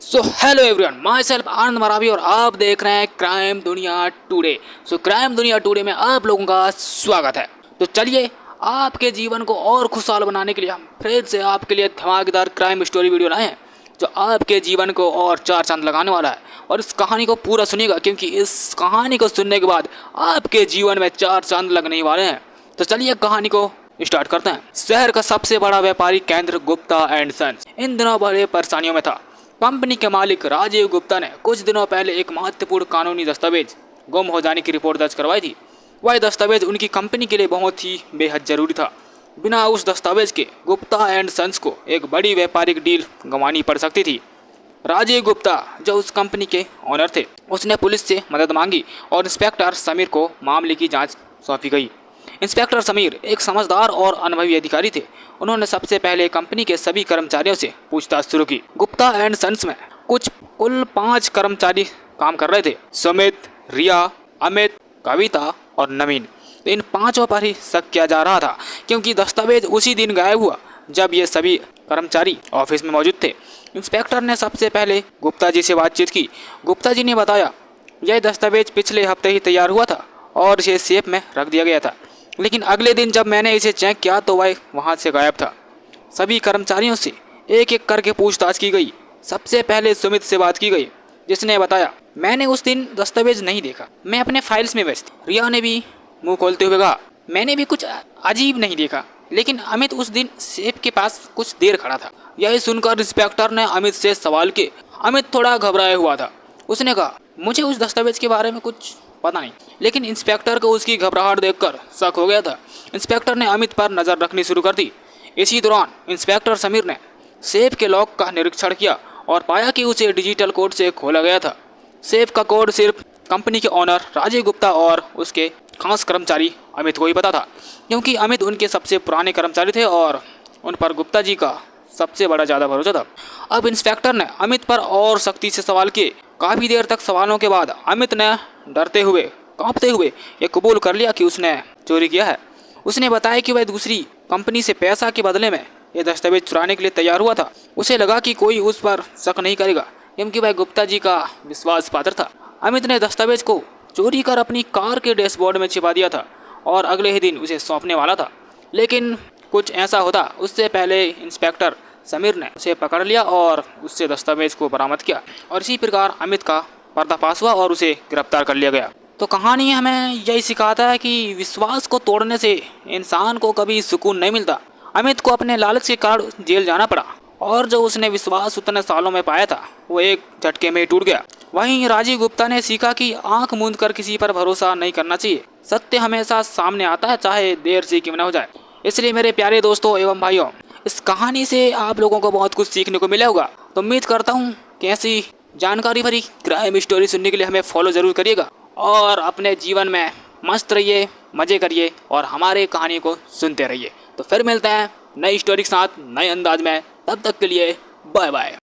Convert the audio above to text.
सो hello everyone, myself Anand Maravi और आप देख रहे हैं क्राइम दुनिया टुडे। क्राइम दुनिया टुडे में आप लोगों का स्वागत है। तो चलिए, आपके जीवन को और खुशहाल बनाने के लिए हम फिर से आपके लिए धमाकेदार क्राइम स्टोरी वीडियो लाए हैं जो आपके जीवन को और चार चांद लगाने वाला है। और इस कहानी को पूरा सुनिएगा क्योंकि इस कहानी को सुनने के बाद आपके जीवन में चार चांद लगने ही वाले हैं। तो चलिए कहानी को स्टार्ट करते हैं। शहर का सबसे बड़ा व्यापारिक केंद्र गुप्ता एंड सन्स इन दिनों बड़े परेशानियों में था। कंपनी के मालिक राजीव गुप्ता ने कुछ दिनों पहले एक महत्वपूर्ण कानूनी दस्तावेज गुम हो जाने की रिपोर्ट दर्ज करवाई थी। वह दस्तावेज उनकी कंपनी के लिए बहुत ही बेहद जरूरी था। बिना उस दस्तावेज के गुप्ता एंड सन्स को एक बड़ी व्यापारिक डील गंवानी पड़ सकती थी। राजीव गुप्ता जो उस कंपनी के ऑनर थे, उसने पुलिस से मदद मांगी और इंस्पेक्टर समीर को मामले की जांच सौंपी गई। इंस्पेक्टर समीर एक समझदार और अनुभवी अधिकारी थे। उन्होंने सबसे पहले कंपनी के सभी कर्मचारियों से पूछताछ शुरू की। गुप्ता एंड सन्स में कुल 5 कर्मचारी काम कर रहे थे। सुमित, रिया, अमित, कविता और नवीन। तो इन 5 पर ही शक किया जा रहा था क्योंकि दस्तावेज उसी दिन गायब हुआ जब ये सभी कर्मचारी ऑफिस में मौजूद थे। इंस्पेक्टर ने सबसे पहले गुप्ता जी से बातचीत की। गुप्ता जी ने बताया, यह दस्तावेज पिछले हफ्ते ही तैयार हुआ था और इसे सेफ में रख दिया गया था, लेकिन अगले दिन जब मैंने इसे चेक किया तो वह वहाँ से गायब था। सभी कर्मचारियों से एक एक करके पूछताछ की गई। सबसे पहले सुमित से बात की गई, जिसने बताया, मैंने उस दिन दस्तावेज नहीं देखा, मैं अपने फाइल्स में व्यस्त थी। रिया ने भी मुंह खोलते हुए कहा, मैंने भी कुछ अजीब नहीं देखा, लेकिन अमित उस दिन सेफ के पास कुछ देर खड़ा था। यह सुनकर इंस्पेक्टर ने अमित से सवाल किए। अमित थोड़ा घबराया हुआ था। उसने कहा, मुझे उस दस्तावेज के बारे में कुछ पता नहीं, लेकिन इंस्पेक्टर को उसकी घबराहट देखकर शक हो गया था। इंस्पेक्टर ने अमित पर नज़र रखनी शुरू कर दी। इसी दौरान इंस्पेक्टर समीर ने सेफ के लॉक का निरीक्षण किया और पाया कि उसे डिजिटल कोड से खोला गया था। सेफ का कोड सिर्फ कंपनी के ऑनर राजीव गुप्ता और उसके खास कर्मचारी अमित को ही पता था, क्योंकि अमित उनके सबसे पुराने कर्मचारी थे और उन पर गुप्ता जी का सबसे बड़ा ज़्यादा भरोसा था। अब इंस्पेक्टर ने अमित पर और सख्ती से सवाल किए। काफ़ी देर तक सवालों के बाद अमित ने डरते हुए, कांपते हुए ये कबूल कर लिया कि उसने चोरी किया है। उसने बताया कि वह दूसरी कंपनी से पैसा के बदले में यह दस्तावेज चुराने के लिए तैयार हुआ था। उसे लगा कि कोई उस पर शक नहीं करेगा क्योंकि वह गुप्ता जी का विश्वास पात्र था। अमित ने दस्तावेज को चोरी कर अपनी कार के डैशबोर्ड में छिपा दिया था और अगले ही दिन उसे सौंपने वाला था, लेकिन कुछ ऐसा होता उससे पहले इंस्पेक्टर समीर ने उसे पकड़ लिया और उससे दस्तावेज को बरामद किया और इसी प्रकार अमित का पर्दाफाश हुआ और उसे गिरफ्तार कर लिया गया। तो कहानी हमें यही सिखाता है कि विश्वास को तोड़ने से इंसान को कभी सुकून नहीं मिलता। अमित को अपने लालच के कारण जेल जाना पड़ा और जो उसने विश्वास उतने सालों में पाया था वो एक झटके में टूट गया। वहीं राजीव गुप्ता ने सीखा कि आंख मूंद कर किसी पर भरोसा नहीं करना चाहिए। सत्य हमेशा सामने आता है, चाहे देर से क्यों न हो जाए। इसलिए मेरे प्यारे दोस्तों एवं भाइयों, इस कहानी से आप लोगों को बहुत कुछ सीखने को मिला होगा। तो उम्मीद करता हूँ कि ऐसी जानकारी भरी क्राइम स्टोरी सुनने के लिए हमें फॉलो ज़रूर करिएगा और अपने जीवन में मस्त रहिए, मज़े करिए और हमारे कहानी को सुनते रहिए। तो फिर मिलते हैं नई स्टोरी के साथ नए अंदाज में। तब तक के लिए बाय बाय।